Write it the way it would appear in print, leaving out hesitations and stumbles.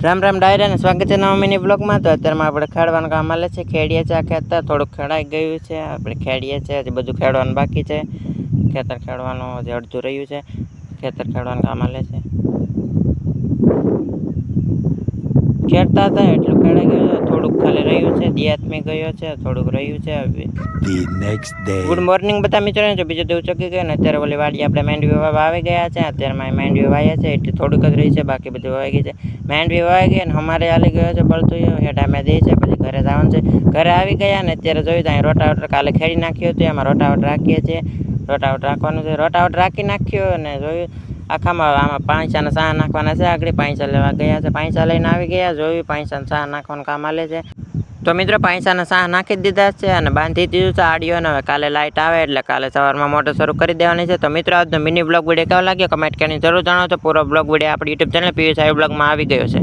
રામ રામ ડાયરા ને સ્વાગત છે નવા મિની બ્લોગમાં. તો અત્યારમાં આપણે ખેડવાનું કામ હાલે છે. ખેડીએ છે આ ખેતર, થોડુંક ખેડાઈ ગયું છે. આપણે ખેડીએ છે, હજી બધું ખેડવાનું બાકી છે. ખેતર ખેડવાનું હજી અડધું રહ્યું છે. ખેતર ખેડવાનું કામ હાલે છે. ખેડતા હતા એટલું ખેડાઈ ગયું છે, થોડુંક ખાલી રહ્યું છે. દિયાત્મી ગયો છે, થોડુંક રહ્યું છે. ગુડ મોર્નિંગ બધા મિત્રો. જો બીજું દેવું ચકી ગયું ને અત્યારે ઓલી વાડી આપણે માંડવી વાવવા આવી ગયા છે. અત્યારમાં માંડવી વાયા છે એટલે થોડુંક જ રહી છે, બાકી બધું વાવી ગઈ છે. માંડવી વાવી ગઈ ને અમારે હાલી ગયો છે બળતું હેઠા મેં દે છે. પછી ઘરે જવાનું છે. ઘરે આવી ગયા ને અત્યારે જોયું ત્યાં રોટાવટર કાલે ખેડી નાખ્યું હતું. એમાં રોટાવટર રાખીએ છીએ. રોટાવટર રાખવાનું છે. રોટાવટર રાખી નાખ્યું અને જોયું આખામાં આમાં પાંચાને સાહ નાખવાના છે. આગળ પાંચા લેવા ગયા છે. પાંચા લઈને આવી ગયા. જોયું પાંચાને સાહ નાખવાનું કામ હાલે છે. તો મિત્રો પાંચાને સાહ નાખી દીધા છે અને બાંધી દીધું છે આડીઓ ને. હવે કાલે લાઇટ આવે એટલે કાલે સવારમાં મોટર શરૂ કરી દેવાની છે. તો મિત્રો આજનો મિની બ્લોગ વિડીયો કેવો લાગ્યો કમેન્ટ કરીને જરૂર જણાવજો. પૂરો બ્લોગ વિડીયો આપણી યુટ્યુબ ચેનલ પીયુષ બ્લોગમાં આવી ગયો છે.